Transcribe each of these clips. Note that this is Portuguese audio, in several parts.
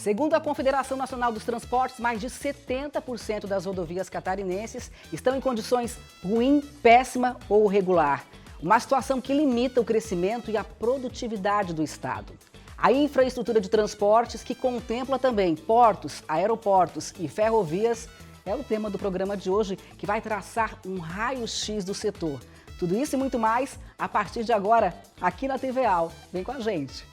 Segundo a Confederação Nacional dos Transportes, mais de 70% das rodovias catarinenses estão em condições ruim, péssima ou regular. Uma situação que limita o crescimento e a produtividade do Estado. A infraestrutura de transportes, que contempla também portos, aeroportos e ferrovias, é o tema do programa de hoje, que vai traçar um raio-x do setor. Tudo isso e muito mais a partir de agora, aqui na TV AL. Vem com a gente!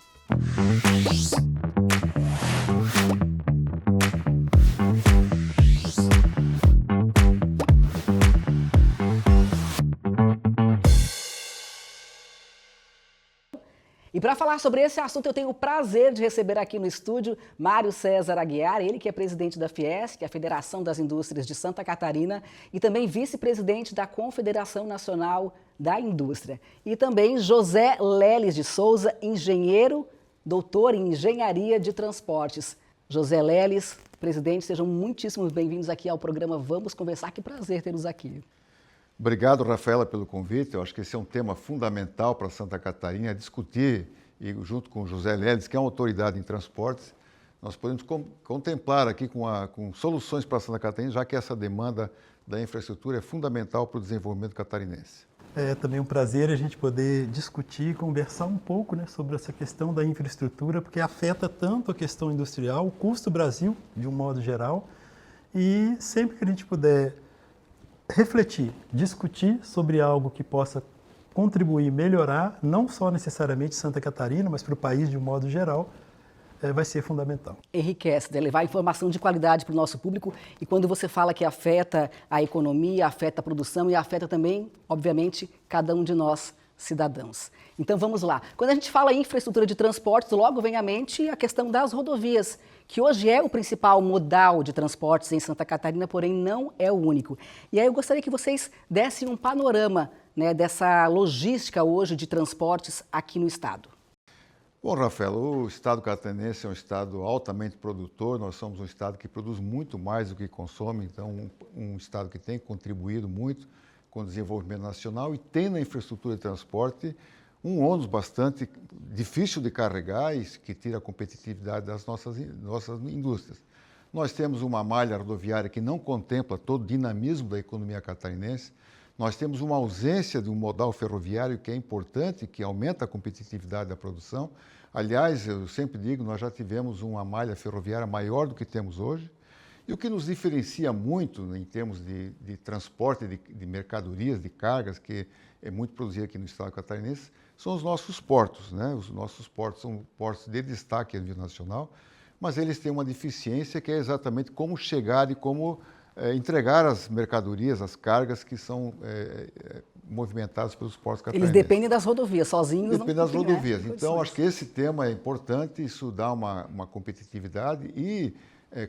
E para falar sobre esse assunto, eu tenho o prazer de receber aqui no estúdio Mário César Aguiar, ele que é presidente da Fiesc, a Federação das Indústrias de Santa Catarina, e também vice-presidente da Confederação Nacional da Indústria. E também José Leles de Souza, engenheiro, doutor em Engenharia de Transportes. José Leles, presidente, sejam muitíssimo bem-vindos aqui ao programa Vamos Conversar. Que prazer tê-los aqui. Obrigado, Rafaela, pelo convite. Eu acho que esse é um tema fundamental para Santa Catarina, discutir, e junto com o José Leles, que é uma autoridade em transportes, nós podemos contemplar aqui com soluções para Santa Catarina, já que essa demanda da infraestrutura é fundamental para o desenvolvimento catarinense. É também um prazer a gente poder discutir e conversar um pouco, né, sobre essa questão da infraestrutura, porque afeta tanto a questão industrial, o custo Brasil, de um modo geral, e sempre que a gente puder refletir, discutir sobre algo que possa contribuir, melhorar, não só necessariamente Santa Catarina, mas para o país de um modo geral, vai ser fundamental. Enriquece, né? Levar informação de qualidade para o nosso público, e quando você fala que afeta a economia, afeta a produção e afeta também, obviamente, cada um de nós, cidadãos. Então vamos lá. Quando a gente fala em infraestrutura de transportes, logo vem à mente a questão das rodovias, que hoje é o principal modal de transportes em Santa Catarina, porém não é o único. E aí eu gostaria que vocês dessem um panorama, né, dessa logística hoje de transportes aqui no estado. Bom, Rafael, o estado catarinense é um estado altamente produtor, nós somos um estado que produz muito mais do que consome, então um estado que tem contribuído muito com o desenvolvimento nacional e tem na infraestrutura de transporte um ônus bastante difícil de carregar e que tira a competitividade das nossas indústrias. Nós temos uma malha rodoviária que não contempla todo o dinamismo da economia catarinense. Nós temos uma ausência de um modal ferroviário que é importante, que aumenta a competitividade da produção. Aliás, eu sempre digo, nós já tivemos uma malha ferroviária maior do que temos hoje. E o que nos diferencia muito em termos de transporte de mercadorias, de cargas, que é muito produzido aqui no estado catarinense, são os nossos portos, né? Os nossos portos são portos de destaque a nível nacional, mas eles têm uma deficiência que é exatamente como chegar e como entregar as mercadorias, as cargas que são movimentadas pelos portos catarinenses. Eles dependem das rodovias, sozinhos dependem das rodovias. Né? Então, acho que esse tema é importante, isso dá uma competitividade e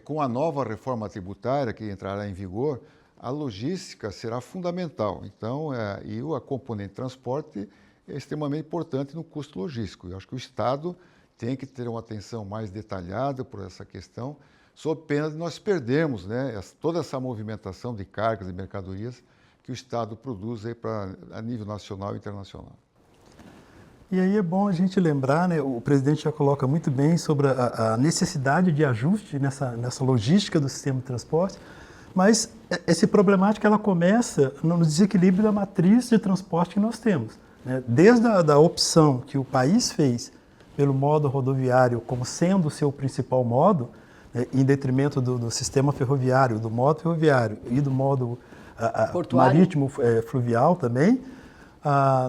com a nova reforma tributária que entrará em vigor, a logística será fundamental. Então, e a componente transporte é extremamente importante no custo logístico. Eu acho que o Estado tem que ter uma atenção mais detalhada por essa questão, sob pena de nós perdermos, né, toda essa movimentação de cargas e mercadorias que o Estado produz aí a nível nacional e internacional. E aí é bom a gente lembrar, né, o presidente já coloca muito bem sobre a necessidade de ajuste nessa logística do sistema de transporte, mas essa problemática ela começa no desequilíbrio da matriz de transporte que nós temos, né? Desde a opção que o país fez pelo modo rodoviário como sendo o seu principal modo, né, em detrimento do sistema ferroviário, do modo ferroviário e do modo marítimo fluvial também,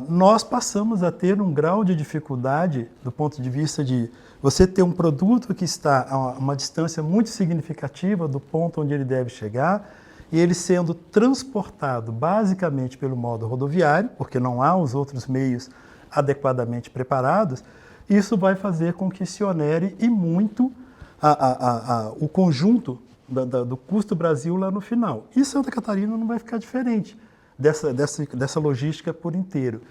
nós passamos a ter um grau de dificuldade do ponto de vista de você ter um produto que está a uma distância muito significativa do ponto onde ele deve chegar e ele sendo transportado basicamente pelo modo rodoviário, porque não há os outros meios adequadamente preparados, isso vai fazer com que se onere e muito o conjunto do custo Brasil lá no final. E Santa Catarina não vai ficar diferente dessa logística por inteiro.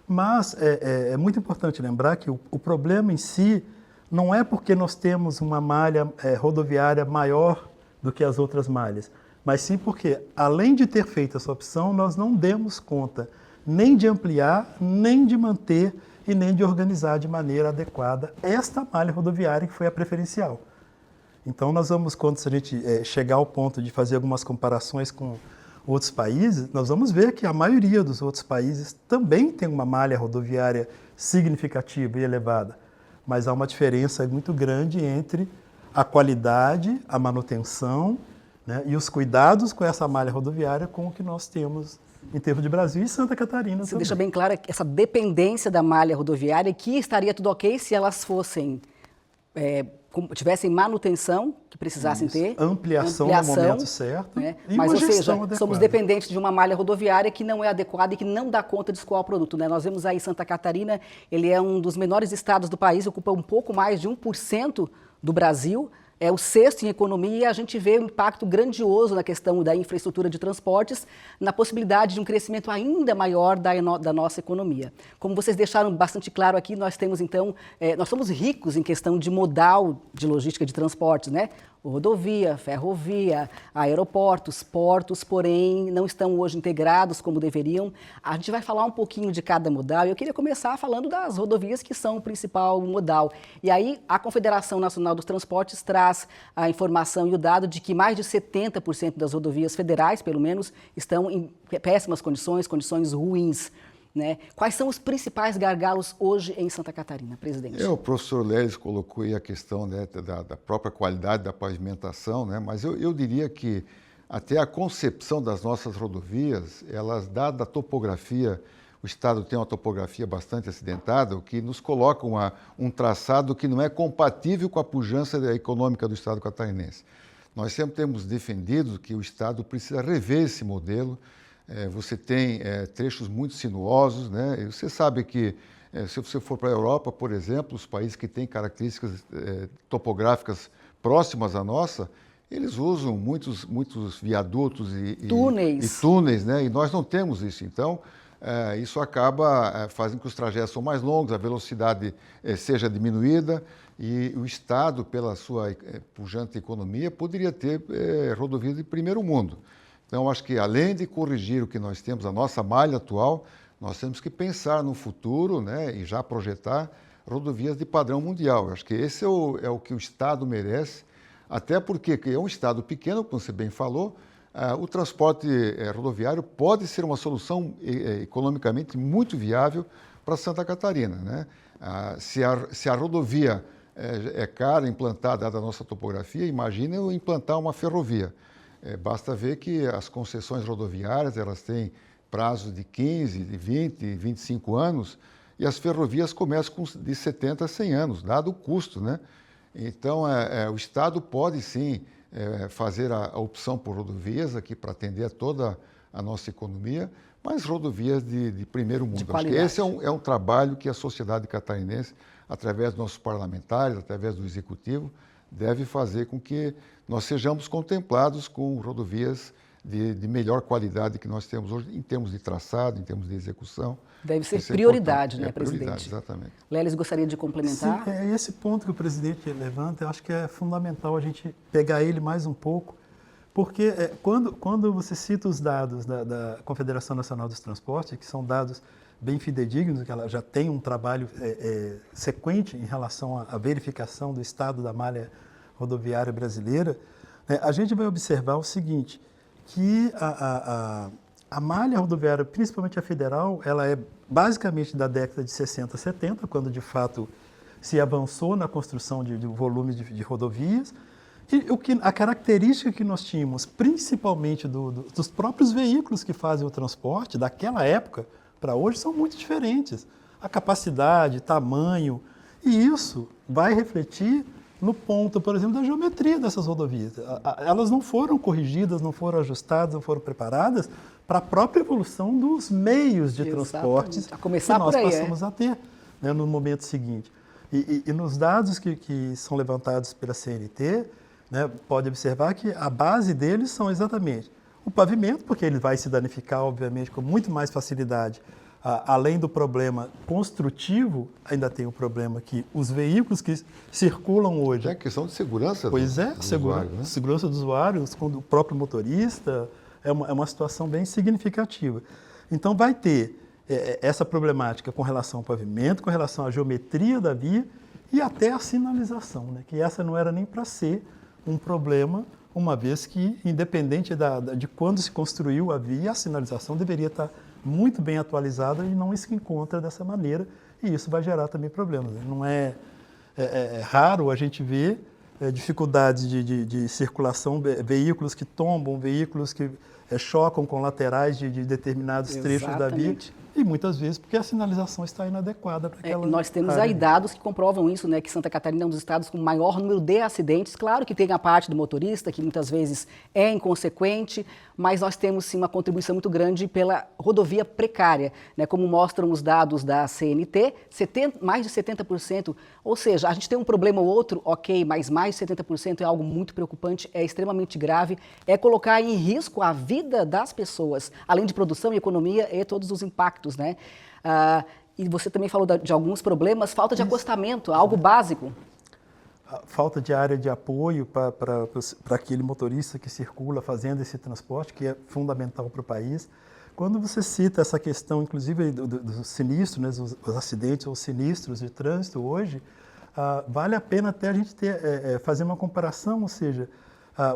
Mas é muito importante lembrar que o problema em si não é porque nós temos uma malha rodoviária maior do que as outras malhas, mas sim porque, além de ter feito essa opção, nós não demos conta nem de ampliar, nem de manter e nem de organizar de maneira adequada esta malha rodoviária que foi a preferencial. Então, nós vamos, quando a gente chegar ao ponto de fazer algumas comparações com outros países, nós vamos ver que a maioria dos outros países também tem uma malha rodoviária significativa e elevada, mas há uma diferença muito grande entre a qualidade, a manutenção, né, e os cuidados com essa malha rodoviária com o que nós temos em termos de Brasil e Santa Catarina. Você deixa bem claro essa dependência da malha rodoviária, que estaria tudo ok se elas fossem, tivessem manutenção, que precisassem ter. Ampliação no momento certo. Né? E mas, uma ou seja, adequada. Somos dependentes de uma malha rodoviária que não é adequada e que não dá conta de escoar o produto. Né? Nós vemos aí Santa Catarina, ele é um dos menores estados do país, ocupa um pouco mais de 1% do Brasil, é o sexto em economia, e a gente vê um impacto grandioso na questão da infraestrutura de transportes, na possibilidade de um crescimento ainda maior da nossa economia. Como vocês deixaram bastante claro aqui, nós temos então, nós somos ricos em questão de modal de logística de transportes, né? Rodovia, ferrovia, aeroportos, portos, porém não estão hoje integrados como deveriam. A gente vai falar um pouquinho de cada modal e eu queria começar falando das rodovias que são o principal modal. E aí a Confederação Nacional dos Transportes traz a informação e o dado de que mais de 70% das rodovias federais, pelo menos, estão em péssimas condições, condições ruins. Né? Quais são os principais gargalos hoje em Santa Catarina, presidente? O professor Leles colocou aí a questão, né, da própria qualidade da pavimentação, né? Mas eu diria que até a concepção das nossas rodovias, elas, dada a topografia, o estado tem uma topografia bastante acidentada, o que nos coloca um traçado que não é compatível com a pujança econômica do estado catarinense. Nós sempre temos defendido que o estado precisa rever esse modelo. Você tem trechos muito sinuosos, né? E você sabe que se você for para a Europa, por exemplo, os países que têm características topográficas próximas à nossa, eles usam muitos viadutos e túneis, né? E nós não temos isso. Então, isso acaba fazendo que os trajetos são mais longos, a velocidade seja diminuída e o Estado, pela sua pujante economia, poderia ter rodovias de primeiro mundo. Então, acho que além de corrigir o que nós temos, a nossa malha atual, nós temos que pensar no futuro, né, e já projetar rodovias de padrão mundial. Acho que esse é o que o Estado merece, até porque é um Estado pequeno, como você bem falou, o transporte rodoviário pode ser uma solução economicamente muito viável para Santa Catarina. Né? Se a rodovia é cara implantar, dada a nossa topografia, imagine eu implantar uma ferrovia. Basta ver que as concessões rodoviárias elas têm prazos de 15, de 20, 25 anos e as ferrovias começam de 70 a 100 anos, dado o custo. Né? Então, o Estado pode sim fazer a opção por rodovias aqui para atender a toda a nossa economia, mas rodovias de primeiro mundo. Acho que esse é um trabalho que a sociedade catarinense, através dos nossos parlamentares, através do Executivo, deve fazer com que nós sejamos contemplados com rodovias de melhor qualidade que nós temos hoje, em termos de traçado, em termos de execução. Deve ser prioridade, né, presidente? Prioridade, exatamente. Leles, gostaria de complementar? Sim, esse ponto que o presidente levanta, eu acho que é fundamental a gente pegar ele mais um pouco, porque quando você cita os dados da Confederação Nacional dos Transportes, que são dados bem fidedignos, que ela já tem um trabalho sequente em relação à verificação do estado da malha rodoviária brasileira, né, a gente vai observar o seguinte, que a malha rodoviária, principalmente a federal, ela é basicamente da década de 60, 70, quando de fato se avançou na construção de volume de rodovias, e a característica que nós tínhamos, principalmente dos próprios veículos que fazem o transporte, daquela época para hoje, são muito diferentes. A capacidade, tamanho, e isso vai refletir no ponto, por exemplo, da geometria dessas rodovias. Elas não foram corrigidas, não foram ajustadas, não foram preparadas para a própria evolução dos meios de transportes que nós passamos a ter, né, no momento seguinte. E nos dados que são levantados pela CNT, né, pode observar que a base deles são exatamente o pavimento, porque ele vai se danificar, obviamente, com muito mais facilidade. Além do problema construtivo, ainda tem o problema que os veículos que circulam hoje... É questão de segurança do usuário, né? Segurança do usuário, com o próprio motorista, é uma situação bem significativa. Então, vai ter essa problemática com relação ao pavimento, com relação à geometria da via e até a sinalização, né? Que essa não era nem para ser um problema, uma vez que, independente de quando se construiu a via, a sinalização deveria estar muito bem atualizada e não se encontra dessa maneira, e isso vai gerar também problemas. Não é raro a gente ver dificuldades de circulação, veículos que tombam, veículos que chocam com laterais de determinados trechos da via, e muitas vezes porque a sinalização está inadequada para aquela Nós temos área. aí dados que comprovam isso, né, que Santa Catarina é um dos estados com maior número de acidentes. Claro que tem a parte do motorista, que muitas vezes é inconsequente, mas nós temos sim uma contribuição muito grande pela rodovia precária, né, como mostram os dados da CNT, mais de 70%, ou seja, a gente tem um problema ou outro, ok, mas mais de 70% é algo muito preocupante, é extremamente grave, é colocar em risco a vida das pessoas, além de produção e economia e todos os impactos, né? E você também falou de alguns problemas, falta de acostamento, algo básico. A falta de área de apoio para aquele motorista que circula fazendo esse transporte, que é fundamental para o país. Quando você cita essa questão, inclusive, dos sinistros, né, os acidentes ou sinistros de trânsito hoje, vale a pena até a gente fazer uma comparação, ou seja,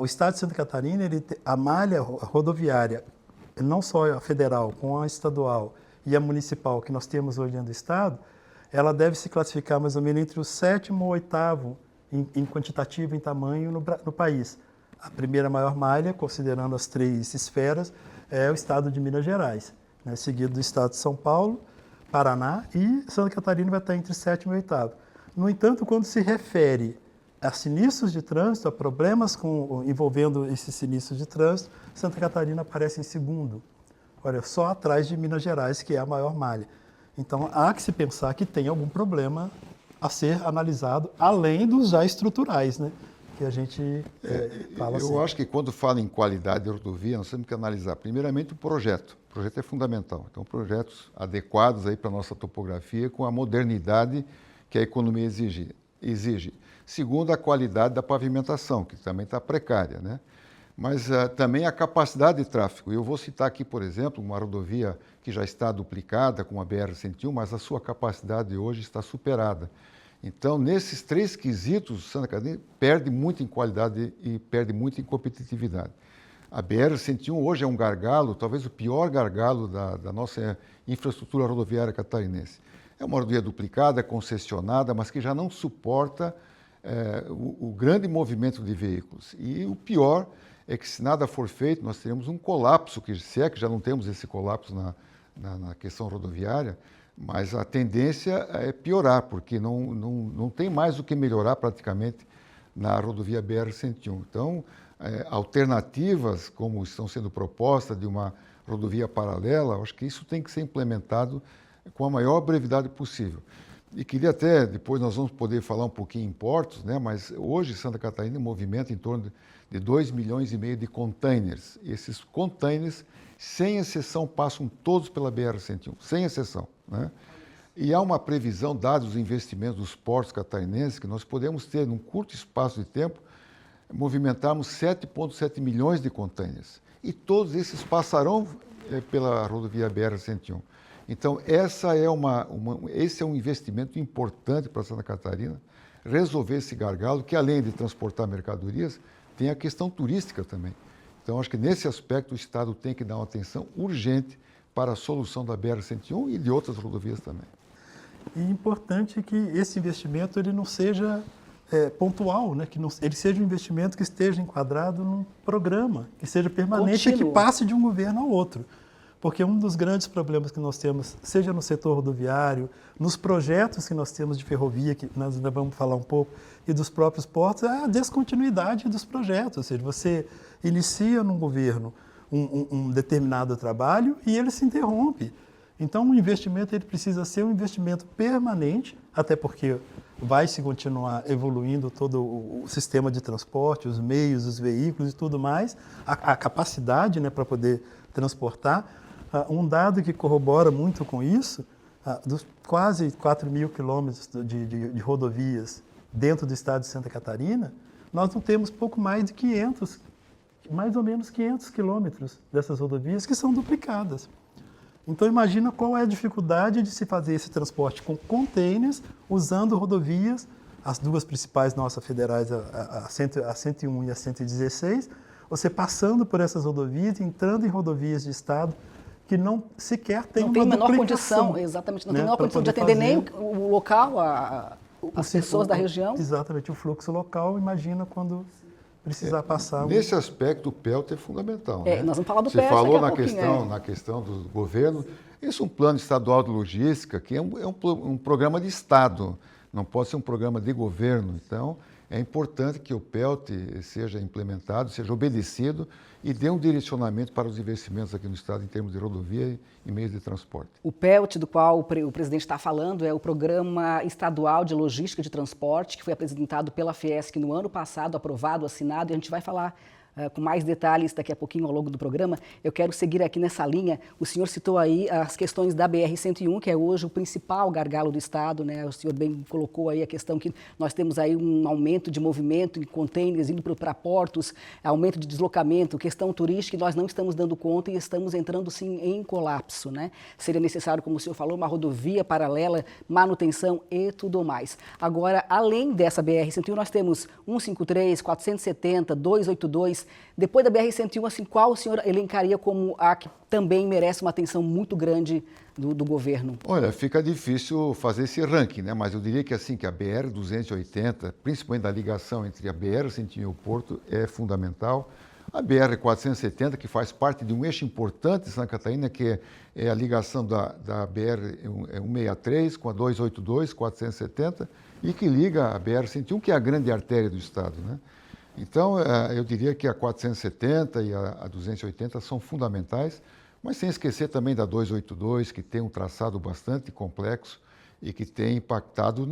o estado de Santa Catarina, a malha rodoviária, não só a federal, com a estadual e a municipal que nós temos hoje dentro do estado, ela deve se classificar mais ou menos entre o 7º ou 8º em quantitativo, em tamanho no país. A primeira maior malha, considerando as 3 esferas, é o estado de Minas Gerais, né, seguido do estado de São Paulo, Paraná, e Santa Catarina vai estar entre 7º e 8º. No entanto, quando se refere a sinistros de trânsito, a problemas envolvendo esses sinistros de trânsito, Santa Catarina aparece em 2º. Olha, só atrás de Minas Gerais, que é a maior malha. Então, há que se pensar que tem algum problema a ser analisado, além dos já estruturais, né? Que a gente fala assim. Eu acho que quando fala em qualidade de rodovia, nós temos que analisar, primeiramente, o projeto. O projeto é fundamental. Então, projetos adequados aí para a nossa topografia, com a modernidade que a economia exige. Segundo, a qualidade da pavimentação, que também está precária, né? Mas também a capacidade de tráfego. Eu vou citar aqui, por exemplo, uma rodovia que já está duplicada, como a BR-101, mas a sua capacidade hoje está superada. Então, nesses 3 quesitos, Santa Catarina perde muito em qualidade e perde muito em competitividade. A BR-101 hoje é um gargalo, talvez o pior gargalo da nossa infraestrutura rodoviária catarinense. É uma rodovia duplicada, concessionada, mas que já não suporta o grande movimento de veículos. E o pior é que, se nada for feito, nós teremos um colapso, se é que já não temos esse colapso na questão rodoviária, mas a tendência é piorar, porque não tem mais o que melhorar praticamente na rodovia BR-101. Então, alternativas, como estão sendo propostas, de uma rodovia paralela, acho que isso tem que ser implementado com a maior brevidade possível. E queria até, depois nós vamos poder falar um pouquinho em portos, né? Mas hoje Santa Catarina movimenta em torno de 2,5 milhões de containers. E esses containers, sem exceção, passam todos pela BR-101, sem exceção, né? E há uma previsão, dados os investimentos dos portos catarinenses, que nós podemos ter, num curto espaço de tempo, movimentarmos 7,7 milhões de containers. E todos esses passarão pela rodovia BR-101. Então, esse é um investimento importante para Santa Catarina, resolver esse gargalo, que além de transportar mercadorias, tem a questão turística também. Então, acho que nesse aspecto o Estado tem que dar uma atenção urgente para a solução da BR-101 e de outras rodovias também. E é importante que esse investimento ele não seja pontual, né? Que ele seja um investimento que esteja enquadrado num programa, que seja permanente e que passe de um governo ao outro. Porque um dos grandes problemas que nós temos, seja no setor rodoviário, nos projetos que nós temos de ferrovia, que nós ainda vamos falar um pouco, e dos próprios portos, é a descontinuidade dos projetos. Ou seja, você inicia num governo um determinado trabalho e ele se interrompe. Então, o investimento ele precisa ser um investimento permanente, até porque vai se continuar evoluindo todo o sistema de transporte, os meios, os veículos e tudo mais, a capacidade, né, para poder transportar. Um dado que corrobora muito com isso, dos quase 4 mil quilômetros de rodovias dentro do estado de Santa Catarina, nós não temos pouco mais de 500, mais ou menos 500 quilômetros dessas rodovias que são duplicadas. Então, imagina qual é a dificuldade de se fazer esse transporte com containers, usando rodovias as duas principais nossas federais, a 101 e a 116, você passando por essas rodovias, entrando em rodovias de estado que não sequer tem uma duplicação. Não tem a menor condição, exatamente, não tem a menor condição de atender nem o local, as pessoas da região. Exatamente, o fluxo local, imagina quando precisar passar. Nesse aspecto, o PELT é fundamental. Né? Nós vamos falar do Você PELT falou na questão do governo. Isso é um plano estadual de logística, que é um programa de Estado, não pode ser um programa de governo. Então, é importante que o PELT seja implementado, seja obedecido e dê um direcionamento para os investimentos aqui no Estado em termos de rodovia e meios de transporte. O PELT, do qual o presidente está falando, é o Programa Estadual de Logística de Transporte, que foi apresentado pela Fiesc no ano passado, aprovado, assinado, e a gente vai falar com mais detalhes daqui a pouquinho ao longo do programa. Eu quero seguir aqui nessa linha. O senhor citou aí as questões da BR-101, que é hoje o principal gargalo do Estado, né? O senhor bem colocou aí a questão que nós temos aí um aumento de movimento em containers indo para portos, aumento de deslocamento, questão turística, e nós não estamos dando conta e estamos entrando sim em colapso, né? Seria necessário, como o senhor falou, uma rodovia paralela, manutenção e tudo mais. Agora, além dessa BR-101, nós temos 153, 470, 282. Depois da BR-101, assim, qual o senhor elencaria como a que também merece uma atenção muito grande do governo? Olha, fica difícil fazer esse ranking, né? Mas eu diria que assim, que a BR-280, principalmente a ligação entre a BR-101 e o Porto, é fundamental. A BR-470, que faz parte de um eixo importante de Santa Catarina, que é a ligação da BR-163 com a 282, 470, e que liga a BR-101, que é a grande artéria do Estado, né? Então, eu diria que a 470 e a 280 são fundamentais, mas sem esquecer também da 282, que tem um traçado bastante complexo e que tem impactado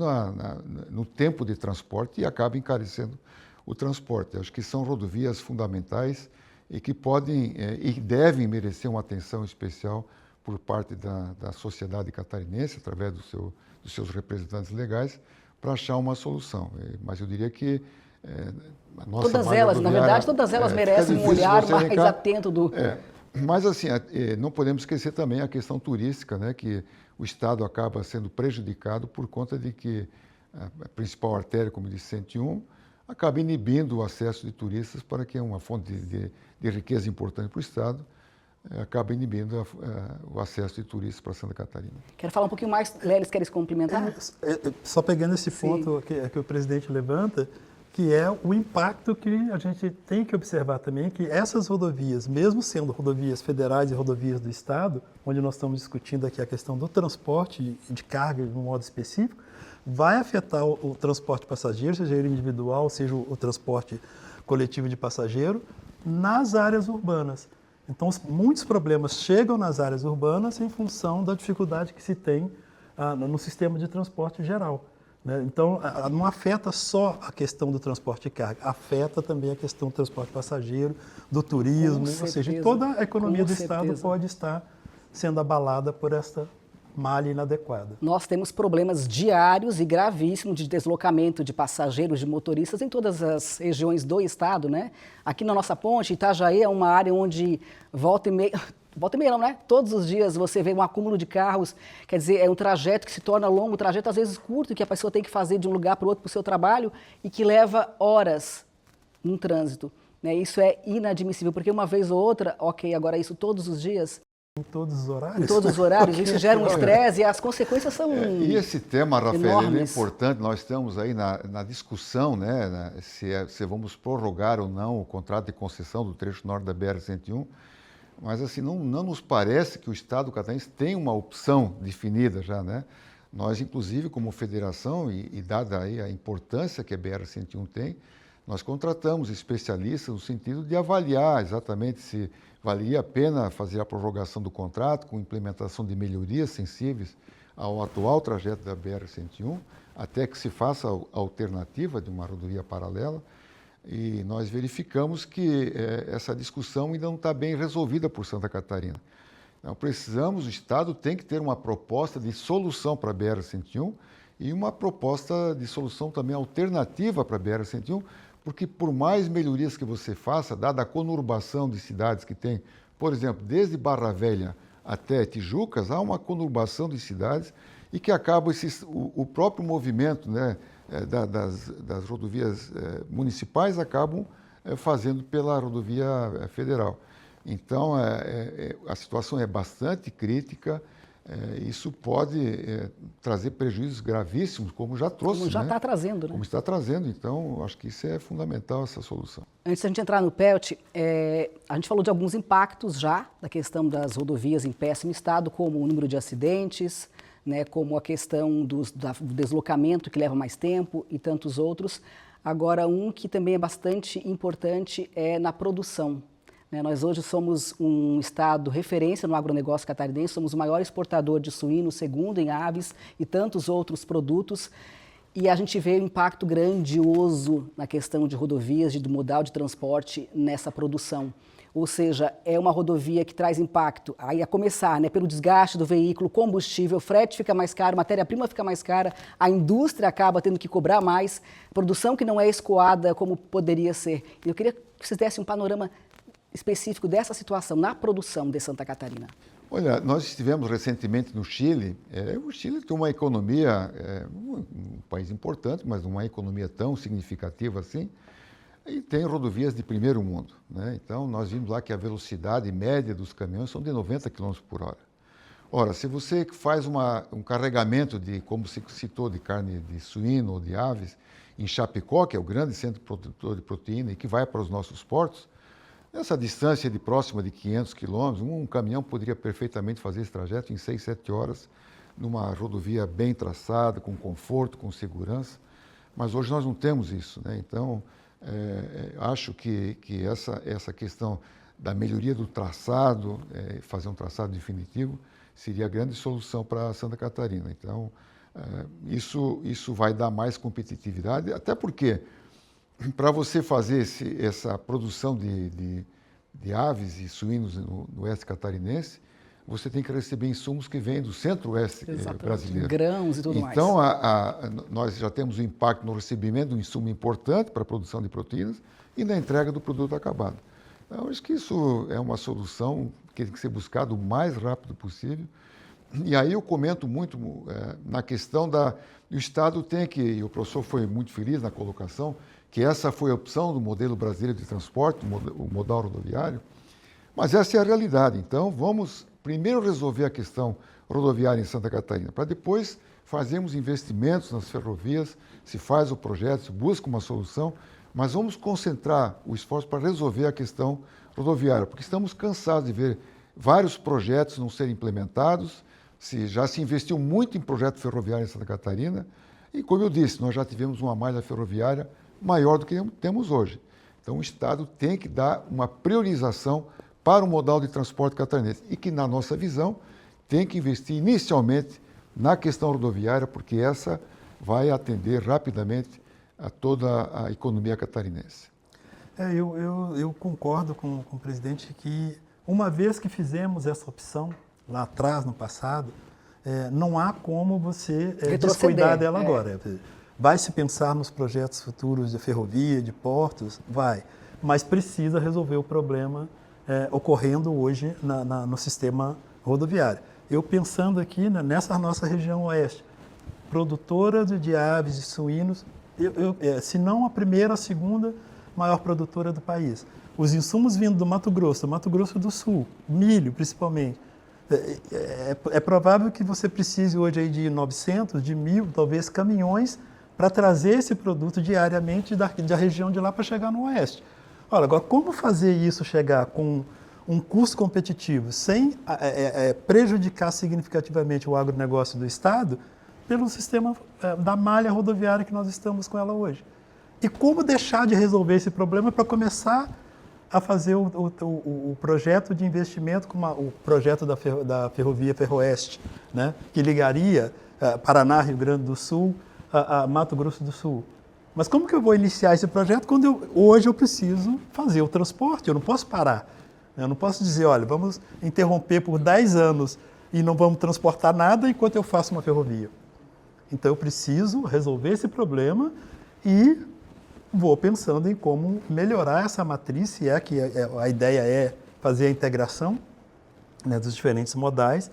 no tempo de transporte e acaba encarecendo o transporte. Acho que são rodovias fundamentais e que podem e devem merecer uma atenção especial por parte da sociedade catarinense, através dos seus representantes legais, para achar uma solução. Mas eu diria que todas elas, na verdade, todas elas merecem um olhar mais atento do... Mas, assim, não podemos esquecer também a questão turística, né, que o Estado acaba sendo prejudicado por conta de que a principal artéria, como disse, 101, acaba inibindo o acesso de turistas para que é uma fonte de riqueza importante para o Estado, acaba inibindo o acesso de turistas para Santa Catarina. Quero falar um pouquinho mais, Leles, queres complementar? Só pegando esse ponto que o presidente levanta, que é o impacto que a gente tem que observar também, que essas rodovias, mesmo sendo rodovias federais e rodovias do Estado, onde nós estamos discutindo aqui a questão do transporte de carga de um modo específico, vai afetar o transporte passageiro, seja ele individual, seja o transporte coletivo de passageiro, nas áreas urbanas. Então, muitos problemas chegam nas áreas urbanas em função da dificuldade que se tem no sistema de transporte geral. Então, não afeta só a questão do transporte de carga, afeta também a questão do transporte passageiro, do turismo, ou seja, toda a economia do Estado pode estar sendo abalada por esta malha inadequada. Nós temos problemas diários e gravíssimos de deslocamento de passageiros, de motoristas em todas as regiões do Estado, né? Aqui na nossa ponte, Itajaí é uma área onde volta e meia não, né? Todos os dias você vê um acúmulo de carros, quer dizer, é um trajeto que se torna longo, um trajeto às vezes curto, que a pessoa tem que fazer de um lugar para o outro para o seu trabalho e que leva horas num trânsito, né? Isso é inadmissível, porque uma vez ou outra, ok, agora isso todos os dias... Em todos os horários? Em todos os horários, isso gera um estresse e as consequências são e esse tema, Rafael, ele é importante, nós estamos aí na discussão, né, se vamos prorrogar ou não o contrato de concessão do trecho norte da BR-101, mas assim, não nos parece que o Estado catarinense tem uma opção definida já, né? Nós, inclusive, como federação, e dada aí a importância que a BR-101 tem, nós contratamos especialistas no sentido de avaliar exatamente se valia a pena fazer a prorrogação do contrato com implementação de melhorias sensíveis ao atual trajeto da BR-101, até que se faça a alternativa de uma rodovia paralela. E nós verificamos que essa discussão ainda não está bem resolvida por Santa Catarina. Então, o Estado tem que ter uma proposta de solução para a BR-101 e uma proposta de solução também alternativa para a BR-101, porque por mais melhorias que você faça, dada a conurbação de cidades que tem, por exemplo, desde Barra Velha até Tijucas, há uma conurbação de cidades e que acaba o próprio movimento, né, das rodovias municipais acabam fazendo pela rodovia federal. Então, a situação é bastante crítica. Isso pode trazer prejuízos gravíssimos, como já trouxe. Como já está trazendo, né? Como está trazendo. Então, acho que isso é fundamental, essa solução. Antes de a gente entrar no PELT, a gente falou de alguns impactos já da questão das rodovias em péssimo estado, como o número de acidentes, né, como a questão do deslocamento que leva mais tempo e tantos outros. Agora, um que também é bastante importante é na produção. Nós hoje somos um estado referência no agronegócio catarinense, somos o maior exportador de suíno, segundo em aves e tantos outros produtos. E a gente vê um impacto grandioso na questão de rodovias, de modal de transporte nessa produção. Ou seja, é uma rodovia que traz impacto, aí a começar, né, pelo desgaste do veículo, combustível, frete fica mais caro, matéria-prima fica mais cara, a indústria acaba tendo que cobrar mais, produção que não é escoada como poderia ser. Eu queria que vocês dessem um panorama específico dessa situação na produção de Santa Catarina. Olha, nós estivemos recentemente no Chile. O Chile tem uma economia, um país importante, mas não uma economia tão significativa assim, e tem rodovias de primeiro mundo, né? Então, nós vimos lá que a velocidade média dos caminhões são de 90 km por hora. Ora, se você faz um carregamento de, como se citou, de carne de suíno ou de aves, em Chapecó, que é o grande centro produtor de proteína e que vai para os nossos portos, essa distância de próxima de 500 quilômetros, um caminhão poderia perfeitamente fazer esse trajeto em 6, 7 horas, numa rodovia bem traçada, com conforto, com segurança, mas hoje nós não temos isso, né? Então, acho que essa questão da melhoria do traçado, fazer um traçado definitivo, seria a grande solução para Santa Catarina. Então, isso vai dar mais competitividade, até porque para você fazer essa produção de aves e suínos no oeste catarinense, você tem que receber insumos que vêm do centro-oeste brasileiro. Grãos e tudo mais. Então, nós já temos um impacto no recebimento de um insumo importante para a produção de proteínas e na entrega do produto acabado. Então, acho que isso é uma solução que tem que ser buscada o mais rápido possível. E aí eu comento muito na questão do Estado tem que, e o professor foi muito feliz na colocação, que essa foi a opção do modelo brasileiro de transporte, o modal rodoviário, mas essa é a realidade. Então, vamos primeiro resolver a questão rodoviária em Santa Catarina, para depois fazermos investimentos nas ferrovias, se faz o projeto, se busca uma solução, mas vamos concentrar o esforço para resolver a questão rodoviária, porque estamos cansados de ver vários projetos não serem implementados, já se investiu muito em projeto ferroviário em Santa Catarina, e como eu disse, nós já tivemos uma malha ferroviária maior do que temos hoje. Então, o Estado tem que dar uma priorização para o modal de transporte catarinense e que, na nossa visão, tem que investir inicialmente na questão rodoviária, porque essa vai atender rapidamente a toda a economia catarinense. Eu concordo com o presidente que, uma vez que fizemos essa opção, lá atrás, no passado, não há como você descuidar dela agora. Vai se pensar nos projetos futuros de ferrovia, de portos? Vai. Mas precisa resolver o problema ocorrendo hoje no sistema rodoviário. Eu pensando aqui nessa nossa região oeste, produtora de aves e suínos, se não a primeira, a segunda maior produtora do país. Os insumos vindo do Mato Grosso do Sul, milho principalmente. É provável que você precise hoje aí de 900, de 1.000, talvez caminhões para trazer esse produto diariamente da região de lá para chegar no oeste. Olha, agora, como fazer isso chegar com um custo competitivo sem prejudicar significativamente o agronegócio do Estado pelo sistema da malha rodoviária que nós estamos com ela hoje? E como deixar de resolver esse problema para começar a fazer o projeto de investimento, como o projeto da Ferrovia Ferroeste, né, que ligaria Paraná, Rio Grande do Sul, a Mato Grosso do Sul. Mas como que eu vou iniciar esse projeto quando hoje eu preciso fazer o transporte? Eu não posso parar. Eu não posso dizer, olha, vamos interromper por 10 anos e não vamos transportar nada enquanto eu faço uma ferrovia. Então eu preciso resolver esse problema e vou pensando em como melhorar essa matriz, se é que a ideia é fazer a integração, né, dos diferentes modais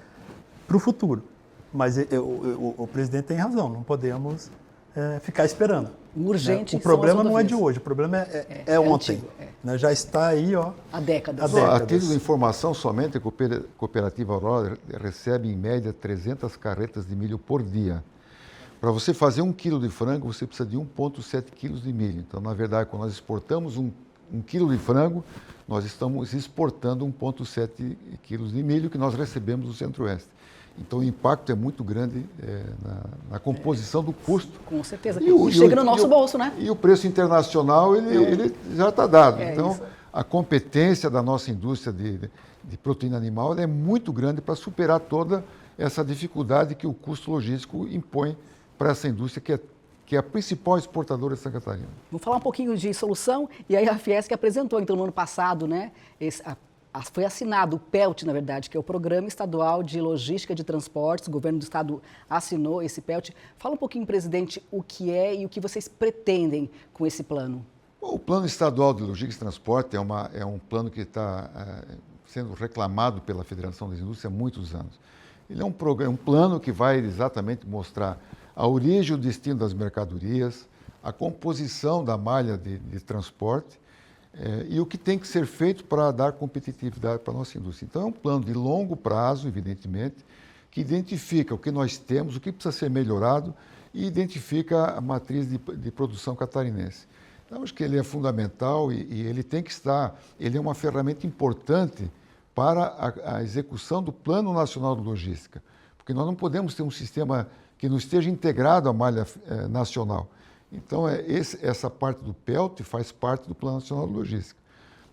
para o futuro. Mas o presidente tem razão, não podemos ficar esperando. Urgente. Né? O problema não é de hoje, o problema é ontem. Antigo, né? Já está aí, ó. há décadas. A título de informação, somente a Cooperativa Aurora recebe, em média, 300 carretas de milho por dia. Para você fazer 1 quilo de frango, você precisa de 1,7 quilos de milho. Então, na verdade, quando nós exportamos 1 quilo de frango, nós estamos exportando 1,7 quilos de milho que nós recebemos do Centro-Oeste. Então, o impacto é muito grande na composição do custo. Com certeza. E chega no nosso bolso, né? E o preço internacional, ele já está dado. Então, isso. a competência da nossa indústria de proteína animal é muito grande para superar toda essa dificuldade que o custo logístico impõe para essa indústria, que é a principal exportadora de Santa Catarina. Vamos falar um pouquinho de solução, e aí a Fiesc apresentou, então, no ano passado, né, foi assinado o PELT, na verdade, que é o Programa Estadual de Logística de Transportes, o governo do estado assinou esse PELT. Fala um pouquinho, presidente, o que é e o que vocês pretendem com esse plano. Bom, o Plano Estadual de Logística e Transporte é um plano que está sendo reclamado pela Federação das Indústrias há muitos anos. Ele é um plano que vai exatamente mostrar a origem e o destino das mercadorias, a composição da malha de transporte e o que tem que ser feito para dar competitividade para a nossa indústria. Então, é um plano de longo prazo, evidentemente, que identifica o que nós temos, o que precisa ser melhorado e identifica a matriz de produção catarinense. Então, acho que ele é fundamental e ele tem que estar, ele é uma ferramenta importante para a execução do Plano Nacional de Logística, porque nós não podemos ter um sistema que não esteja integrado à malha nacional. Então, essa parte do PELT faz parte do Plano Nacional de Logística.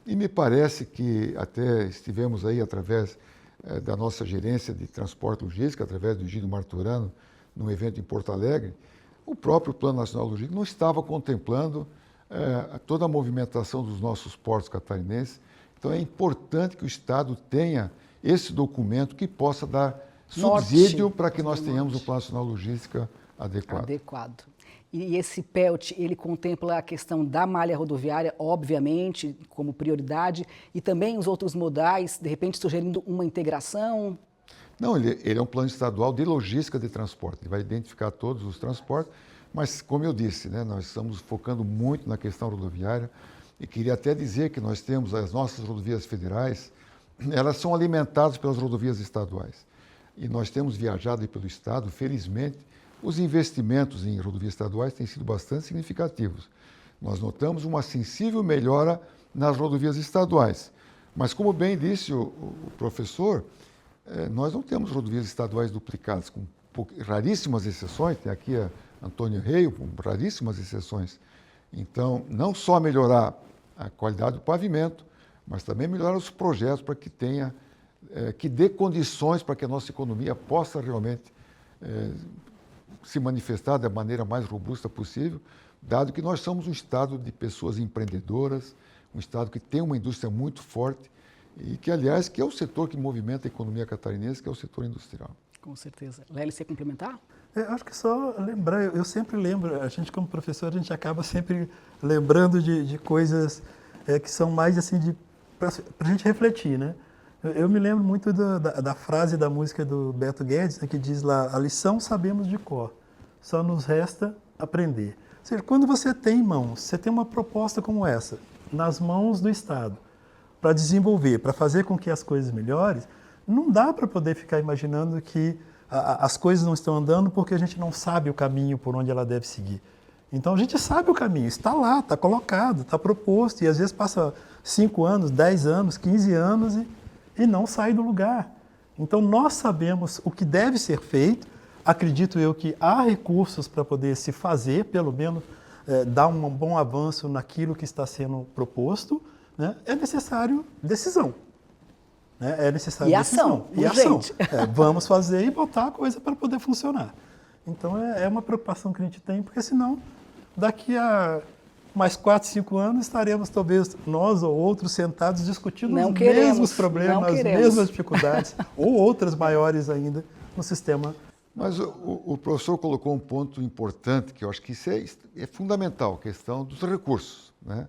E me parece que até estivemos aí, através da nossa gerência de transporte e logística, através do Gino Marturano, num evento em Porto Alegre, o próprio Plano Nacional de Logística não estava contemplando toda a movimentação dos nossos portos catarinenses. Então, é importante que o Estado tenha esse documento que possa dar subsídio para que nós tenhamos um Plano Nacional de Logística adequado. E esse PELT, ele contempla a questão da malha rodoviária, obviamente, como prioridade, e também os outros modais, de repente sugerindo uma integração? Não, ele é um plano estadual de logística de transporte. Ele vai identificar todos os transportes, mas, como eu disse, né, nós estamos focando muito na questão rodoviária e queria até dizer que nós temos as nossas rodovias federais, elas são alimentadas pelas rodovias estaduais. E nós temos viajado pelo Estado, felizmente, os investimentos em rodovias estaduais têm sido bastante significativos. Nós notamos uma sensível melhora nas rodovias estaduais. Mas, como bem disse o professor, nós não temos rodovias estaduais duplicadas, com raríssimas exceções, tem aqui a Antônio Reio, com raríssimas exceções. Então, não só melhorar a qualidade do pavimento, mas também melhorar os projetos para que dê condições para que a nossa economia possa realmente se manifestar da maneira mais robusta possível, dado que nós somos um estado de pessoas empreendedoras, um estado que tem uma indústria muito forte e que, aliás, que é o setor que movimenta a economia catarinense, que é o setor industrial. Com certeza. Lélia, você quer complementar? Acho que só lembrar, eu sempre lembro, a gente como professor, a gente acaba sempre lembrando de coisas que são mais assim, para a gente refletir, né? Eu me lembro muito da frase da música do Beto Guedes, né, que diz lá, a lição sabemos de cor, só nos resta aprender. Ou seja, quando você tem em mãos, você tem uma proposta como essa, nas mãos do Estado, para desenvolver, para fazer com que as coisas melhorem, não dá para poder ficar imaginando que as coisas não estão andando porque a gente não sabe o caminho por onde ela deve seguir. Então a gente sabe o caminho, está lá, está colocado, está proposto, e às vezes passa 5 anos, 10 anos, 15 anos e não sai do lugar. Então nós sabemos o que deve ser feito, acredito eu que há recursos para poder se fazer, pelo menos dar um bom avanço naquilo que está sendo proposto, né? É necessário decisão. Né? É necessário ação, e ação. Vamos fazer e botar a coisa para poder funcionar. Então é uma preocupação que a gente tem, porque senão daqui a mais 4, 5 anos estaremos talvez nós ou outros sentados discutindo os mesmos problemas, as mesmas dificuldades, ou outras maiores ainda no sistema. Mas o professor colocou um ponto importante, que eu acho que isso é fundamental, a questão dos recursos, né?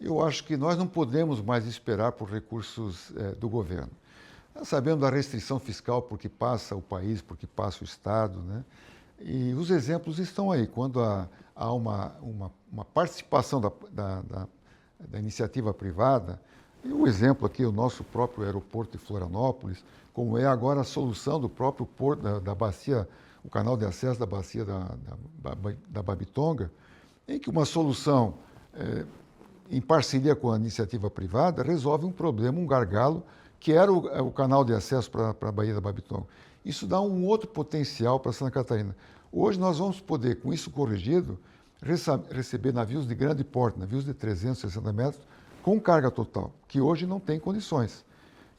Eu acho que nós não podemos mais esperar por recursos do governo. Nós sabemos da restrição fiscal porque passa o país, porque passa o Estado, né? E os exemplos estão aí. Quando há uma participação da iniciativa privada, e o exemplo aqui, o nosso próprio aeroporto de Florianópolis, como é agora a solução do próprio porto, da bacia, o canal de acesso da bacia da Babitonga, em que uma solução em parceria com a iniciativa privada resolve um problema, um gargalo, que era o canal de acesso para a Baía da Babitonga. Isso dá um outro potencial para Santa Catarina. Hoje nós vamos poder, com isso corrigido, receber navios de grande porte, navios de 360 metros, com carga total, que hoje não tem condições.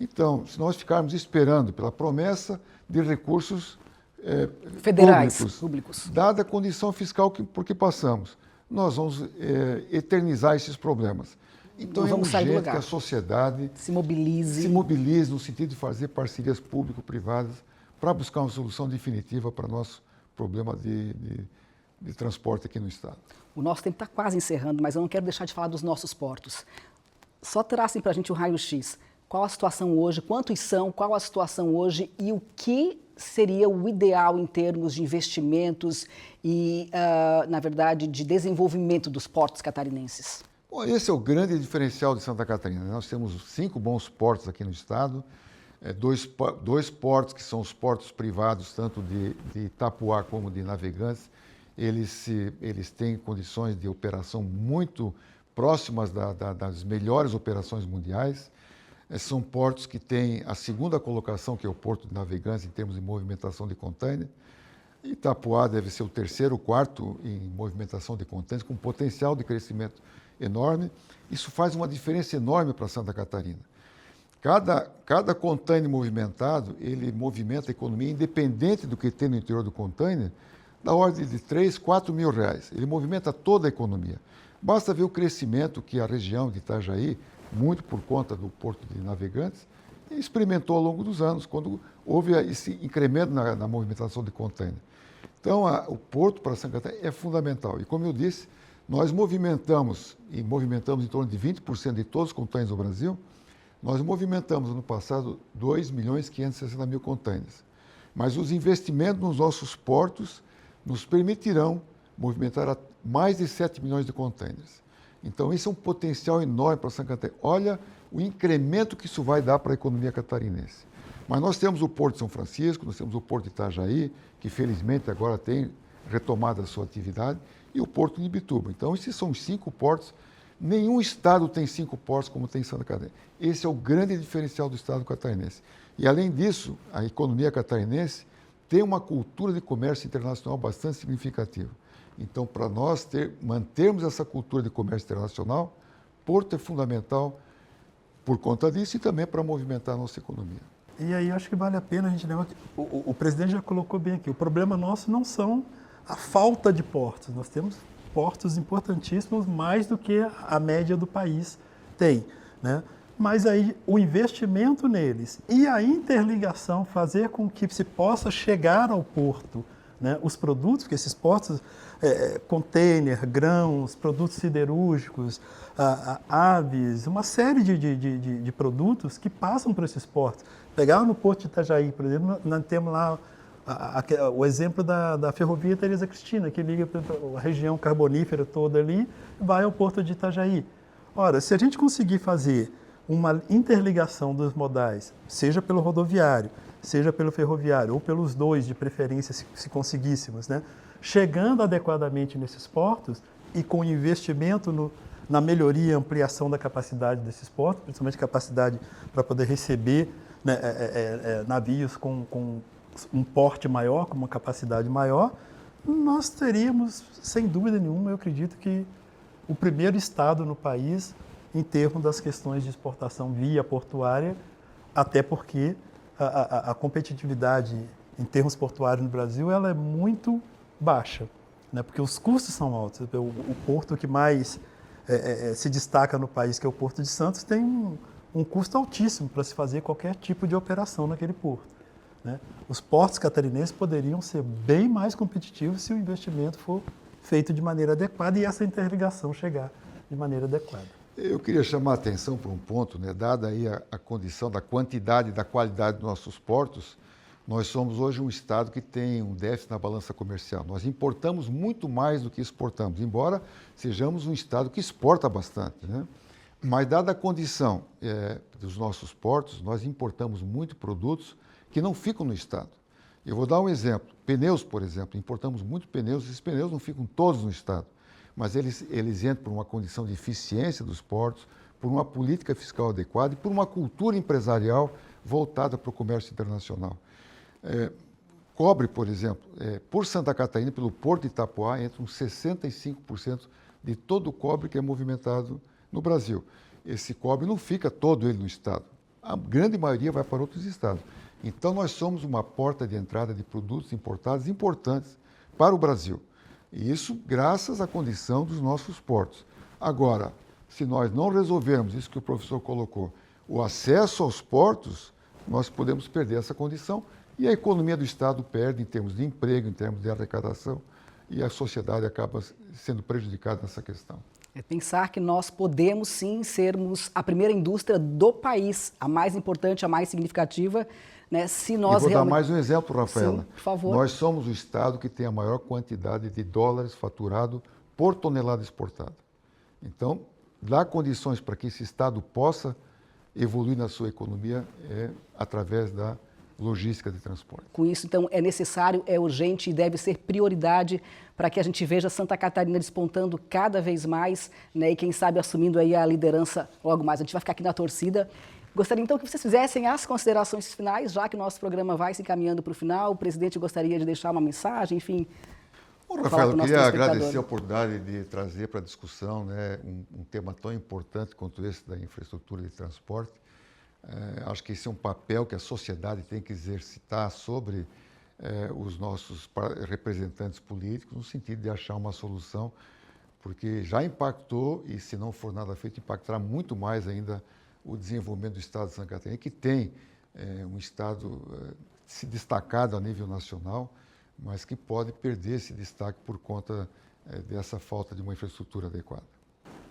Então, se nós ficarmos esperando pela promessa de recursos federais, públicos, dada a condição fiscal por que passamos, nós vamos eternizar esses problemas. Então é urgente que a sociedade se mobilize no sentido de fazer parcerias público-privadas para buscar uma solução definitiva para o nosso problema de transporte aqui no estado. O nosso tempo está quase encerrando, mas eu não quero deixar de falar dos nossos portos. Só tracem para a gente o raio-x. Qual a situação hoje, quantos são, qual a situação hoje e o que seria o ideal em termos de investimentos e, na verdade, de desenvolvimento dos portos catarinenses? Bom, esse é o grande diferencial de Santa Catarina. Nós temos 5 bons portos aqui no estado, dois portos que são os portos privados, tanto de Itapuá como de Navegantes. Eles têm condições de operação muito próximas das melhores operações mundiais. São portos que têm a segunda colocação, que é o Porto de Navegantes, em termos de movimentação de contêiner. Itapuá deve ser o terceiro, quarto em movimentação de contêineres, com potencial de crescimento enorme. Isso faz uma diferença enorme para Santa Catarina. Cada contêiner movimentado, ele movimenta a economia, independente do que tem no interior do contêiner, da ordem de 3, 4 mil reais. Ele movimenta toda a economia. Basta ver o crescimento que a região de Itajaí, muito por conta do Porto de Navegantes, experimentou ao longo dos anos, quando houve esse incremento na movimentação de contêiner. Então, o porto para Santa Catarina é fundamental. E, como eu disse, nós movimentamos em torno de 20% de todos os contêineres do Brasil. Nós movimentamos, no passado, 2.560.000 contêineres. Mas os investimentos nos nossos portos nos permitirão movimentar mais de 7 milhões de contêineres. Então, esse é um potencial enorme para Santa Catarina. Olha o incremento que isso vai dar para a economia catarinense. Mas nós temos o Porto de São Francisco, nós temos o Porto de Itajaí, que felizmente agora tem retomado a sua atividade, e o Porto de Imbituba. Então, esses são os 5 portos. Nenhum estado tem 5 portos como tem Santa Catarina. Esse é o grande diferencial do estado catarinense. E, além disso, a economia catarinense tem uma cultura de comércio internacional bastante significativa. Então, para nós mantermos essa cultura de comércio internacional, Porto é fundamental por conta disso e também para movimentar a nossa economia. E aí acho que vale a pena a gente lembrar que o presidente já colocou bem aqui, o problema nosso não são a falta de portos, nós temos portos importantíssimos, mais do que a média do país tem, né? Mas aí o investimento neles e a interligação, fazer com que se possa chegar ao porto, né, os produtos que esses portos, contêiner, grãos, produtos siderúrgicos, aves, uma série de produtos que passam por esses portos. Pegar no Porto de Itajaí, por exemplo, nós temos lá o exemplo da ferrovia Tereza Cristina, que liga a região carbonífera toda ali, vai ao Porto de Itajaí. Ora, se a gente conseguir fazer uma interligação dos modais, seja pelo rodoviário, seja pelo ferroviário, ou pelos dois, de preferência, se conseguíssemos, né? Chegando adequadamente nesses portos e com investimento na melhoria e ampliação da capacidade desses portos, principalmente capacidade para poder receber, né, navios com um porte maior, com uma capacidade maior, nós teríamos, sem dúvida nenhuma, eu acredito que o primeiro estado no país em termos das questões de exportação via portuária, até porque a competitividade em termos portuários no Brasil ela é muito baixa, né? Porque os custos são altos. O porto que mais se destaca no país, que é o Porto de Santos, tem um custo altíssimo para se fazer qualquer tipo de operação naquele porto, né? Os portos catarinenses poderiam ser bem mais competitivos se o investimento for feito de maneira adequada e essa interligação chegar de maneira adequada. Eu queria chamar a atenção para um ponto, né? Dada aí a condição da quantidade e da qualidade dos nossos portos, Nós somos hoje um estado que tem um déficit na balança comercial. Nós importamos muito mais do que exportamos, embora sejamos um estado que exporta bastante, né? Mas, dada a condição dos nossos portos, nós importamos muito produtos que não ficam no estado. Eu vou dar um exemplo. Pneus, por exemplo. Importamos muito pneus. Esses pneus não ficam todos no estado, mas eles entram por uma condição de eficiência dos portos, por uma política fiscal adequada e por uma cultura empresarial voltada para o comércio internacional. Cobre, por exemplo, por Santa Catarina, pelo Porto de Itapoá, entra uns 65% de todo o cobre que é movimentado no Brasil. Esse cobre não fica todo ele no estado. A grande maioria vai para outros estados. Então, nós somos uma porta de entrada de produtos importados importantes para o Brasil. E isso graças à condição dos nossos portos. Agora, se nós não resolvermos isso que o professor colocou, o acesso aos portos, nós podemos perder essa condição e a economia do estado perde em termos de emprego, em termos de arrecadação, e a sociedade acaba sendo prejudicada nessa questão. É pensar que nós podemos sim sermos a primeira indústria do país, a mais importante, a mais significativa, né? Se nós vou dar mais um exemplo, Rafaela. Sim, por favor. Nós somos o estado que tem a maior quantidade de dólares faturado por tonelada exportada. Então, dar condições para que esse estado possa evoluir na sua economia através da logística de transporte. Com isso, então, é necessário, é urgente e deve ser prioridade para que a gente veja Santa Catarina despontando cada vez mais, né, e quem sabe assumindo aí a liderança logo mais. A gente vai ficar aqui na torcida. Gostaria então que vocês fizessem as considerações finais, já que o nosso programa vai se encaminhando para o final. O presidente gostaria de deixar uma mensagem, enfim. Bom, Rafael, eu queria agradecer a oportunidade de trazer para a discussão, né, um tema tão importante quanto esse da infraestrutura de transporte. Acho que esse é um papel que a sociedade tem que exercitar sobre os nossos representantes políticos, no sentido de achar uma solução, porque já impactou, e se não for nada feito, impactará muito mais ainda o desenvolvimento do estado de Santa Catarina, que tem um estado se destacado a nível nacional, mas que pode perder esse destaque por conta dessa falta de uma infraestrutura adequada.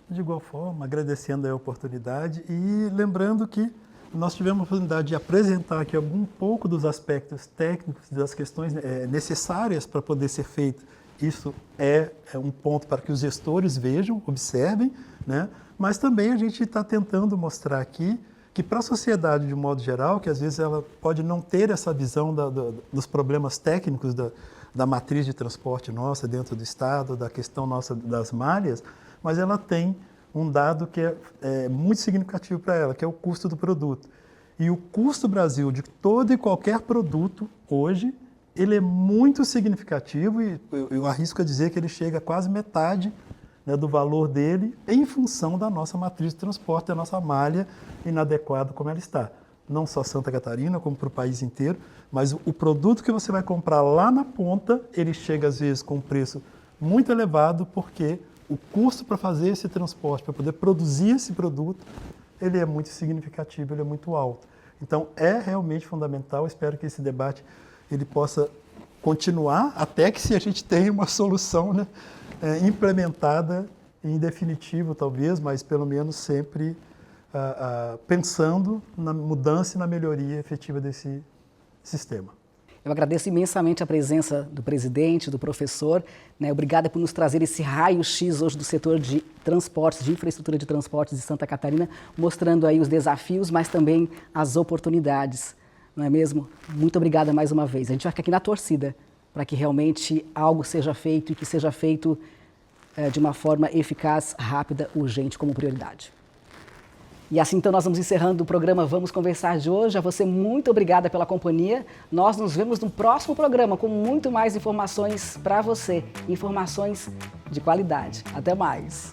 De igual forma, agradecendo a oportunidade e lembrando que nós tivemos a oportunidade de apresentar aqui um pouco dos aspectos técnicos, das questões necessárias para poder ser feito. Isso é um ponto para que os gestores vejam, observem, né? Mas também a gente está tentando mostrar aqui que para a sociedade, de um modo geral, que às vezes ela pode não ter essa visão dos problemas técnicos da matriz de transporte nossa dentro do Estado, da questão nossa das malhas, mas ela tem um dado que é muito significativo para ela, que é o custo do produto. E o custo Brasil de todo e qualquer produto, hoje, ele é muito significativo e eu arrisco a dizer que ele chega a quase metade, né, do valor dele em função da nossa matriz de transporte, da nossa malha inadequada como ela está. Não só Santa Catarina, como para o país inteiro, mas o produto que você vai comprar lá na ponta, ele chega às vezes com um preço muito elevado, porque o custo para fazer esse transporte, para poder produzir esse produto, ele é muito significativo, ele é muito alto. Então, é realmente fundamental, espero que esse debate ele possa continuar, até que se a gente tenha uma solução, né, implementada em definitivo, talvez, mas pelo menos sempre pensando na mudança e na melhoria efetiva desse sistema. Eu agradeço imensamente a presença do presidente, do professor, né? Obrigada por nos trazer esse raio-x hoje do setor de transportes, de infraestrutura de transportes de Santa Catarina, mostrando aí os desafios, mas também as oportunidades, não é mesmo? Muito obrigada mais uma vez. A gente vai ficar aqui na torcida para que realmente algo seja feito e que seja feito de uma forma eficaz, rápida, urgente, como prioridade. E assim, então, nós vamos encerrando o programa Vamos Conversar de hoje. A você, muito obrigada pela companhia. Nós nos vemos no próximo programa com muito mais informações para você. Informações de qualidade. Até mais.